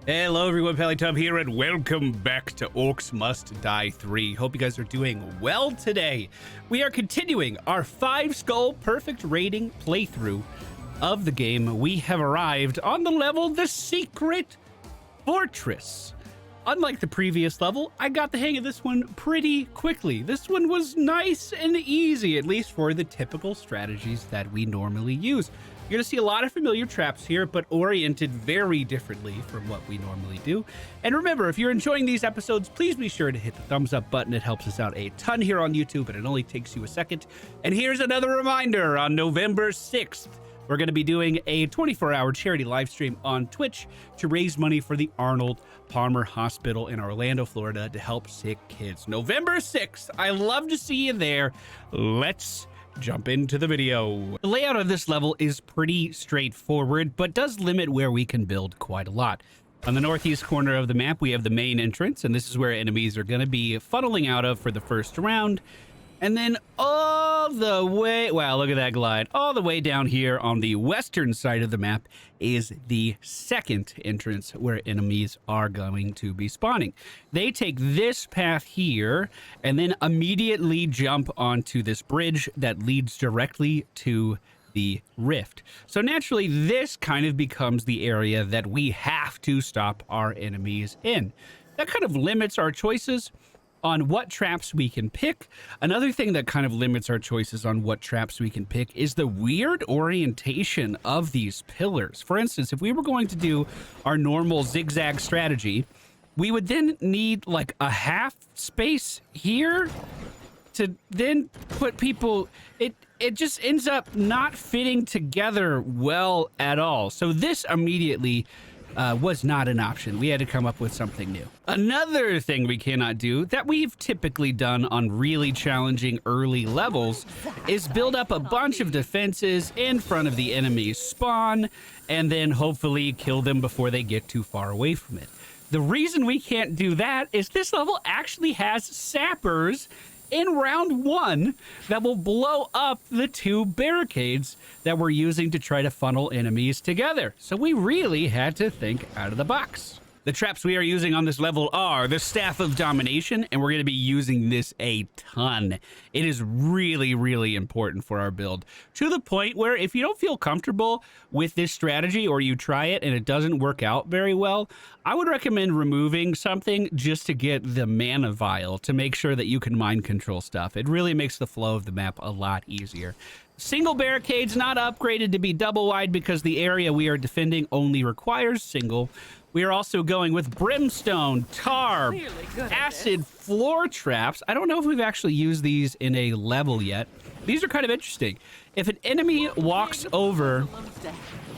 Hello everyone, MFPallytime here, and welcome back to Orcs Must Die 3. Hope you guys are doing well today. We are continuing our 5-skull perfect rating playthrough of the game. We have arrived on the level, the Secret Fortress. Unlike the previous level, I got the hang of this one pretty quickly. This one was nice and easy, at least for the typical strategies that we normally use. You're gonna see a lot of familiar traps here, but oriented very differently from what we normally do. And remember, if you're enjoying these episodes, please be sure to hit the thumbs up button. It helps us out a ton here on YouTube, and it only takes you a second. And here's another reminder, on November 6th, we're gonna be doing a 24-hour charity live stream on Twitch to raise money for the Arnold Palmer Hospital in Orlando, Florida to help sick kids. November 6th, I love to see you there. Let's jump into the video. The layout of this level is pretty straightforward, but does limit where we can build quite a lot. On the northeast corner of the map, we have the main entrance, and this is where enemies are going to be funneling out of for the first round. And then all the way, wow, look at that glide. All the way down here on the western side of the map is the second entrance where enemies are going to be spawning. They take this path here and then immediately jump onto this bridge that leads directly to the rift. So naturally, this kind of becomes the area that we have to stop our enemies in. That kind of limits our choices on what traps we can pick. Another thing that kind of limits our choices on what traps we can pick is the weird orientation of these pillars. For instance, if we were going to do our normal zigzag strategy, we would then need like a half space here to then put people, it just ends up not fitting together well at all. So this immediately was not an option. We had to come up with something new. Another thing we cannot do that we've typically done on really challenging early levels is build up a bunch of defenses in front of the enemy's spawn and then hopefully kill them before they get too far away from it. The reason we can't do that is this level actually has sappers in round 1 that will blow up the 2 barricades that we're using to try to funnel enemies together. So we really had to think out of the box. The traps we are using on this level are the Staff of Domination, and we're going to be using this a ton. It is really, really important for our build, to the point where if you don't feel comfortable with this strategy or you try it and it doesn't work out very well, I would recommend removing something just to get the mana vial to make sure that you can mind control stuff. It really makes the flow of the map a lot easier. Single barricades not upgraded to be double wide because the area we are defending only requires single. We are also going with brimstone, tar, acid floor traps. I don't know if we've actually used these in a level yet. These are kind of interesting. If an enemy walks over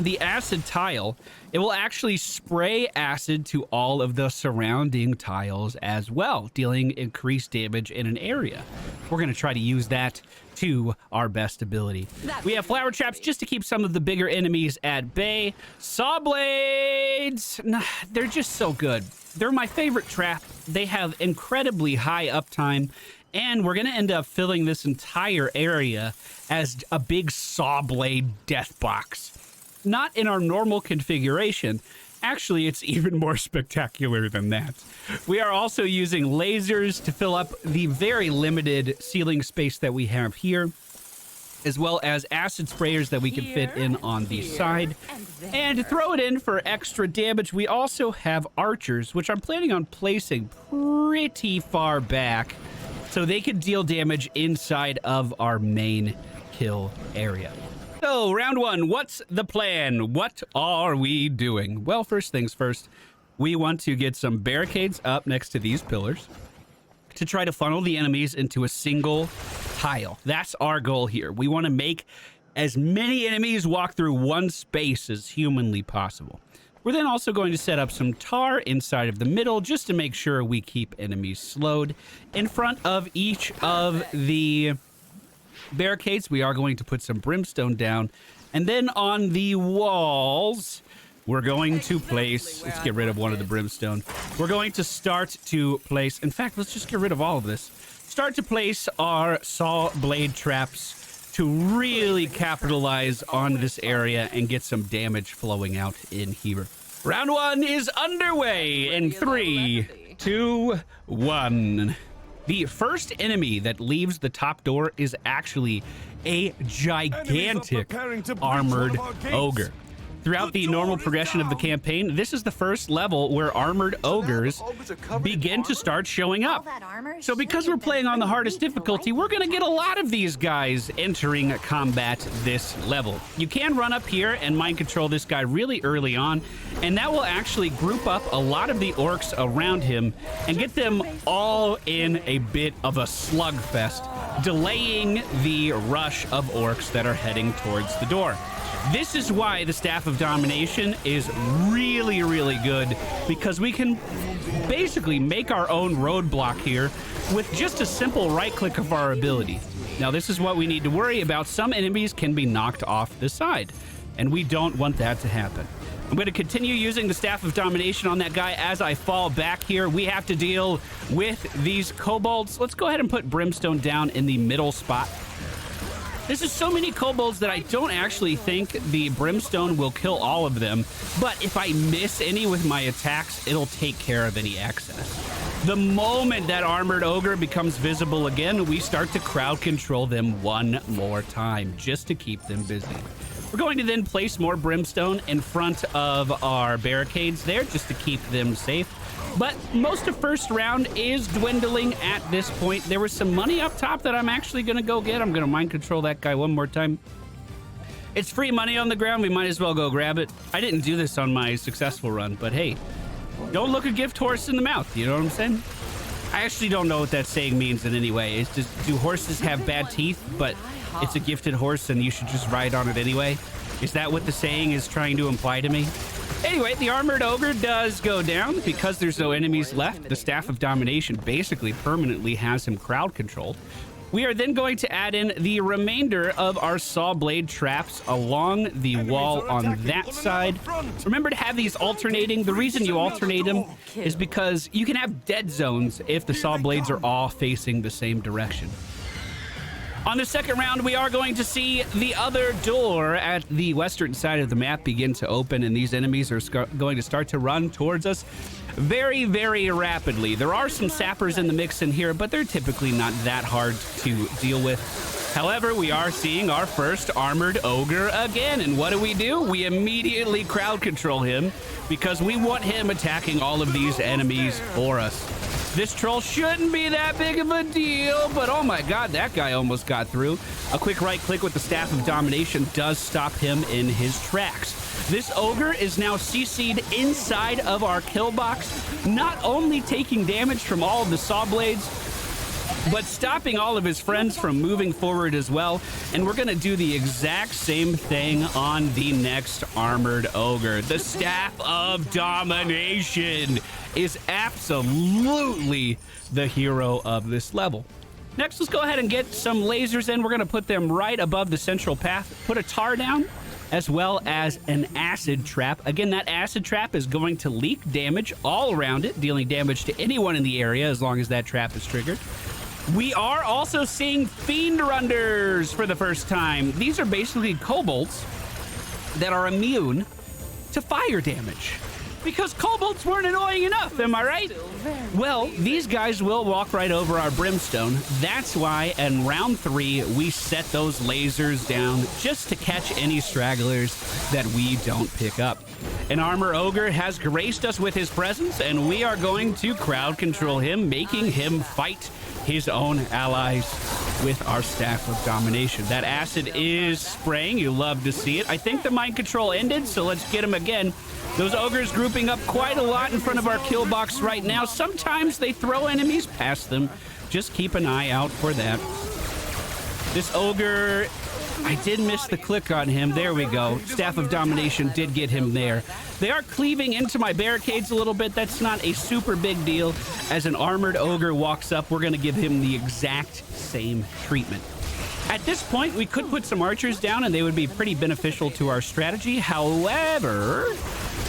the acid tile, it will actually spray acid to all of the surrounding tiles as well, dealing increased damage in an area. We're going to try to use that to our best ability. We have flower traps just to keep some of the bigger enemies at bay. Saw blades, they're just so good. They're my favorite trap. They have incredibly high uptime, and we're going to end up filling this entire area as a big saw blade death box. Not in our normal configuration. Actually, it's even more spectacular than that. We are also using lasers to fill up the very limited ceiling space that we have here, as well as acid sprayers that we can fit in on the side. And to throw it in for extra damage, we also have archers, which I'm planning on placing pretty far back so they can deal damage inside of our main kill area. So, round 1, what's the plan? What are we doing? Well, first things first, we want to get some barricades up next to these pillars to try to funnel the enemies into a single tile. That's our goal here. We want to make as many enemies walk through one space as humanly possible. We're then also going to set up some tar inside of the middle just to make sure we keep enemies slowed. In front of each of the barricades, we are going to put some brimstone down, and then on the walls we're going to place, let's get rid of one of the brimstone, we're going to start to place, in fact, let's just get rid of all of this, start to place our saw blade traps to really capitalize on this area and get some damage flowing out in here. Round one is underway in 3, 2, 1. The first enemy that leaves the top door is actually a gigantic armored ogre. Throughout the normal progression of the campaign, this is the first level where armored ogres begin to start showing up. So because we're playing on the hardest difficulty, we're going to get a lot of these guys entering combat this level. You can run up here and mind control this guy really early on, and that will actually group up a lot of the orcs around him and get them all in a bit of a slugfest, delaying the rush of orcs that are heading towards the door. This is why the Staff of Domination is really, really good, because we can basically make our own roadblock here with just a simple right-click of our ability. Now, this is what we need to worry about. Some enemies can be knocked off the side, and we don't want that to happen. I'm going to continue using the Staff of Domination on that guy as I fall back here. We have to deal with these kobolds. Let's go ahead and put Brimstone down in the middle spot. This is so many kobolds that I don't actually think the Brimstone will kill all of them, but if I miss any with my attacks, it'll take care of any excess. The moment that armored ogre becomes visible again, we start to crowd control them one more time, just to keep them busy. We're going to then place more Brimstone in front of our barricades there, just to keep them safe. But most of first round is dwindling at this point. There was some money up top that I'm actually going to go get. I'm going to mind control that guy one more time. It's free money on the ground. We might as well go grab it. I didn't do this on my successful run, but hey, don't look a gift horse in the mouth. You know what I'm saying? I actually don't know what that saying means in any way. It's just, do horses have bad teeth, but it's a gifted horse and you should just ride on it anyway? Is that what the saying is trying to imply to me? Anyway, the armored ogre does go down. Because there's no enemies left, the Staff of Domination basically permanently has him crowd controlled. We are then going to add in the remainder of our saw blade traps along the wall on that side. Remember to have these alternating. The reason you alternate them is because you can have dead zones if the saw blades are all facing the same direction. On the second round, we are going to see the other door at the western side of the map begin to open, and these enemies are going to start to run towards us very, very rapidly. There are some sappers in the mix in here, but they're typically not that hard to deal with. However, we are seeing our first armored ogre again, and what do? We immediately crowd control him because we want him attacking all of these enemies for us. This troll shouldn't be that big of a deal, but oh my god, that guy almost got through. A quick right click with the Staff of Domination does stop him in his tracks. This ogre is now CC'd inside of our kill box, not only taking damage from all of the saw blades, but stopping all of his friends from moving forward as well. And we're going to do the exact same thing on the next armored ogre. The Staff of Domination is absolutely the hero of this level. Next, let's go ahead and get some lasers in. We're going to put them right above the central path. Put a tar down, as well as an acid trap. Again, that acid trap is going to leak damage all around it, dealing damage to anyone in the area as long as that trap is triggered. We are also seeing Fiend Runners for the first time. These are basically kobolds that are immune to fire damage, because kobolds weren't annoying enough, am I right? Well, these guys will walk right over our Brimstone. That's why in round 3, we set those lasers down just to catch any stragglers that we don't pick up. An armor ogre has graced us with his presence, and we are going to crowd control him, making him fight his own allies with our Staff of Domination. That acid is spraying. You love to see it. I think the mind control ended, so let's get him again. Those ogres grouping up quite a lot in front of our kill box right now. Sometimes they throw enemies past them. Just keep an eye out for that. This ogre, I did miss the click on him. There we go. Staff of Domination did get him there. They are cleaving into my barricades a little bit. That's not a super big deal. As an armored ogre walks up, we're going to give him the exact same treatment. At this point, we could put some archers down and they would be pretty beneficial to our strategy. However,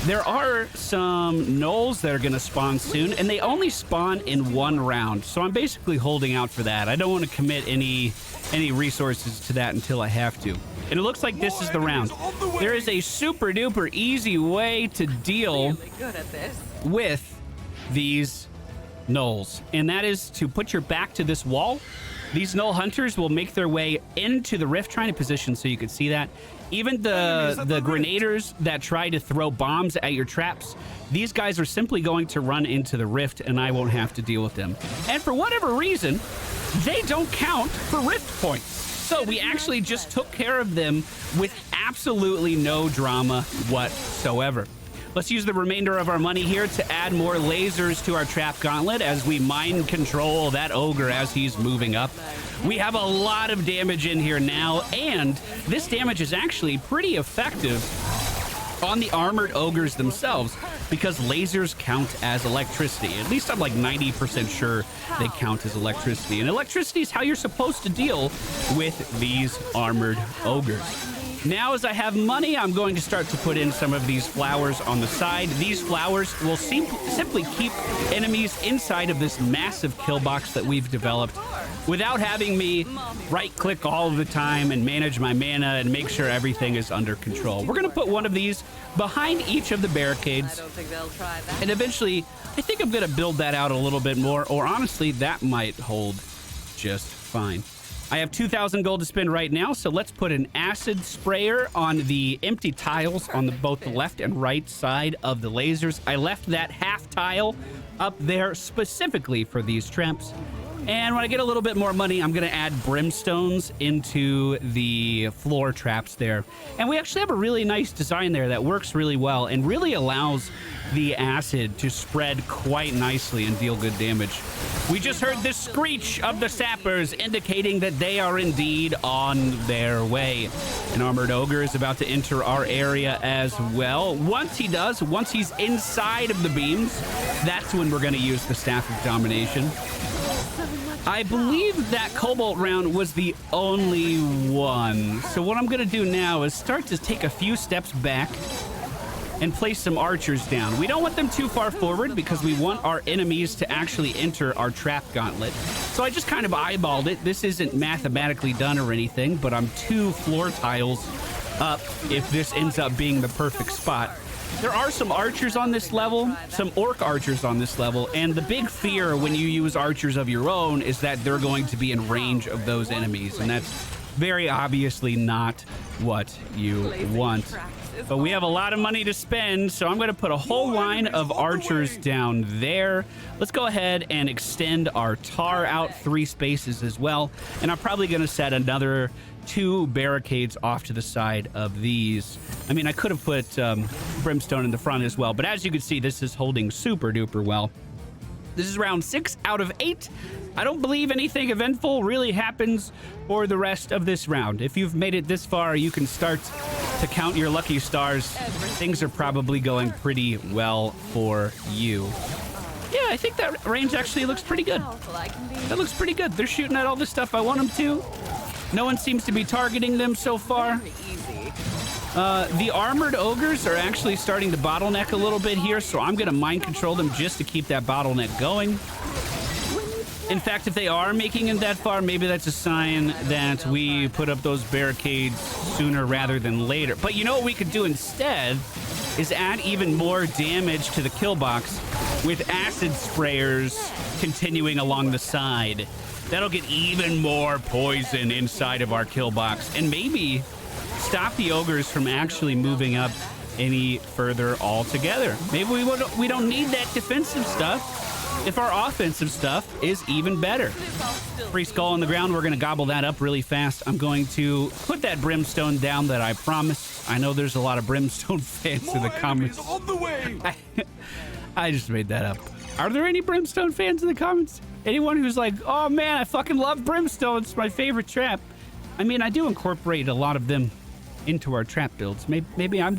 There are some gnolls that are going to spawn soon, and they only spawn in one round. So I'm basically holding out for that. I don't want to commit any resources to that until I have to. And it looks like this is the round. There is a super duper easy way to deal with these gnolls, and that is to put your back to this wall. These gnoll hunters will make their way into the rift, trying to position so you can see that. Even the grenaders that try to throw bombs at your traps, these guys are simply going to run into the rift, and I won't have to deal with them. And for whatever reason, they don't count for rift points. So we actually just took care of them with absolutely no drama whatsoever. Let's use the remainder of our money here to add more lasers to our trap gauntlet as we mind control that ogre as he's moving up. We have a lot of damage in here now, and this damage is actually pretty effective on the armored ogres themselves because lasers count as electricity. At least I'm like 90% sure they count as electricity. And electricity is how you're supposed to deal with these armored ogres. Now, as I have money, I'm going to start to put in some of these flowers on the side. These flowers will simply keep enemies inside of this massive kill box that we've developed without having me right-click all of the time and manage my mana and make sure everything is under control. We're going to put one of these behind each of the barricades. I don't think they'll try that. And eventually, I think I'm going to build that out a little bit more, or honestly, that might hold just fine. I have 2,000 gold to spend right now, so let's put an acid sprayer on the empty tiles on both the left and right side of the lasers. I left that half tile up there specifically for these traps. And when I get a little bit more money, I'm going to add brimstones into the floor traps there. And we actually have a really nice design there that works really well and really allows the acid to spread quite nicely and deal good damage. We just heard the screech of the sappers indicating that they are indeed on their way. An armored ogre is about to enter our area as well. Once he does, once he's inside of the beams, that's when we're going to use the Staff of Domination. I believe that Cobalt round was the only one. So what I'm going to do now is start to take a few steps back and place some archers down. We don't want them too far forward because we want our enemies to actually enter our trap gauntlet. So I just kind of eyeballed it. This isn't mathematically done or anything, but I'm 2 floor tiles up if this ends up being the perfect spot. There are some archers on this level, some orc archers on this level, and the big fear when you use archers of your own is that they're going to be in range of those enemies, and that's very obviously not what you want. But we have a lot of money to spend, so I'm going to put a whole line of archers down there. Let's go ahead and extend our tar out 3 spaces as well, and I'm probably going to set another 2 barricades off to the side of these. I mean, I could have put brimstone in the front as well, but as you can see, this is holding super duper well. This is round 6 out of 8. I don't believe anything eventful really happens for the rest of this round. If you've made it this far, you can start to count your lucky stars. Things are probably going pretty well for you. Yeah, I think that range actually looks pretty good. That looks pretty good. They're shooting at all the stuff I want them to. No one seems to be targeting them so far. The armored ogres are actually starting to bottleneck a little bit here, so I'm going to mind control them just to keep that bottleneck going. In fact, if they are making it that far, maybe that's a sign that we put up those barricades sooner rather than later. But you know what we could do instead is add even more damage to the kill box with acid sprayers continuing along the side. That'll get even more poison inside of our kill box and maybe stop the ogres from actually moving up any further altogether. Maybe we don't need that defensive stuff if our offensive stuff is even better. Free skull on the ground. We're going to gobble that up really fast. I'm going to put that brimstone down that I promised. I know there's a lot of brimstone fans in the comments. On the way. I just made that up. Are there any brimstone fans in the comments? Anyone who's like, oh man, I fucking love brimstone. It's my favorite trap. I mean, I do incorporate a lot of them into our trap builds. Maybe I'm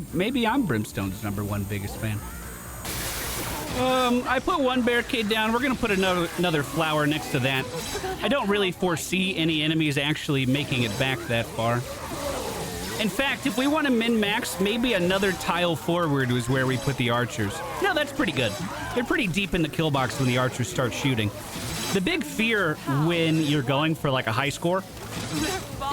brimstone's #1 biggest fan. I put 1 barricade down. We're gonna put another flower next to that. I don't really foresee any enemies actually making it back that far. In fact, if we want to min-max, maybe another tile forward was where we put the archers. No, that's pretty good. They're pretty deep in the kill box when the archers start shooting. The big fear when you're going for like a high score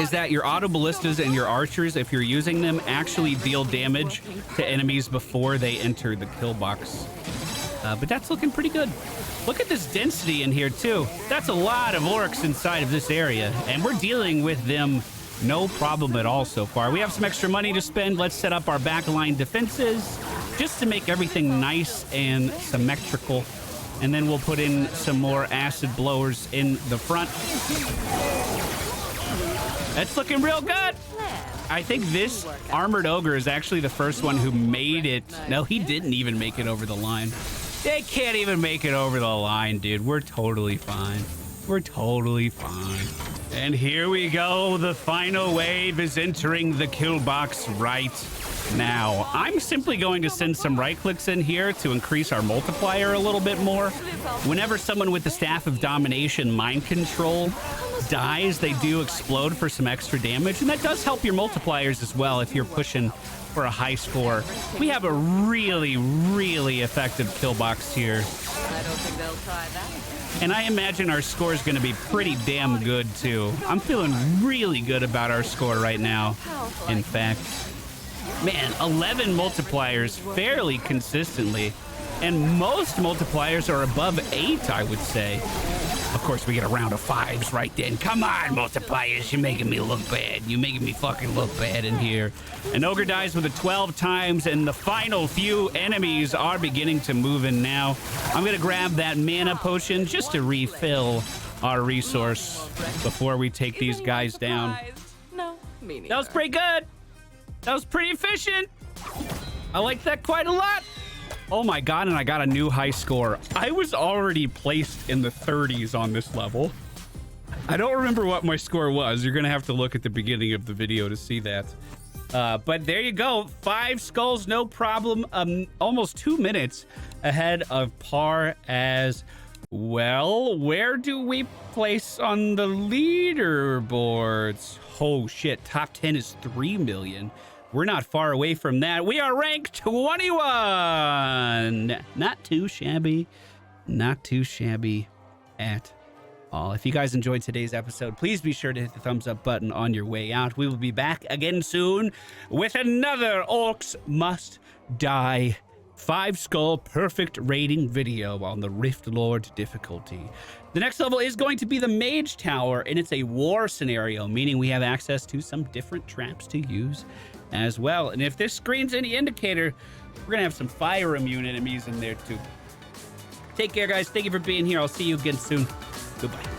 is that your auto ballistas and your archers, if you're using them, actually deal damage to enemies before they enter the kill box. But that's looking pretty good. Look at this density in here too. That's a lot of orcs inside of this area, and we're dealing with them no problem at all so far. We have some extra money to spend. Let's set up our backline defenses just to make everything nice and symmetrical. And then we'll put in some more acid blowers in the front. That's looking real good. I think this armored ogre is actually the first one who made it. No, he didn't even make it over the line. They can't even make it over the line, dude. We're totally fine. We're totally fine. And here we go. The final wave is entering the kill box right now. I'm simply going to send some right clicks in here to increase our multiplier a little bit more. Whenever someone with the Staff of Domination mind control dies, they do explode for some extra damage, and that does help your multipliers as well if you're pushing for a high score. We have a really, really effective kill box here. I don't think they'll try that. And I imagine our score is going to be pretty damn good too. I'm feeling really good about our score right now. In fact, man, 11 multipliers fairly consistently. And most multipliers are above 8, I would say. Of course, we get a round of 5s right then. Come on, multipliers. You're making me look bad. You're making me fucking look bad in here. An ogre dies with it 12 times, and the final few enemies are beginning to move in now. I'm going to grab that mana potion just to refill our resource before we take these guys down. No, me neither. That was pretty good. That was pretty efficient. I like that quite a lot. Oh my god, and I got a new high score. I was already placed in the 30s on this level. I don't remember what my score was. You're gonna have to look at the beginning of the video to see that. But there you go. 5 skulls, no problem. Almost 2 minutes ahead of par as well. Where do we place on the leaderboards? Oh shit, top 10 is 3 million. We're not far away from that. We are ranked 21. Not too shabby. Not too shabby at all. If you guys enjoyed today's episode, please be sure to hit the thumbs up button on your way out. We will be back again soon with another Orcs Must Die 5-skull perfect rating video on the Rift Lord difficulty. The next level is going to be the Mage Tower, and it's a war scenario, meaning we have access to some different traps to use as well. And if this screen's any indicator, we're gonna have some fire immune enemies in there too. Take care, guys. Thank you for being here. I'll see you again soon. Goodbye.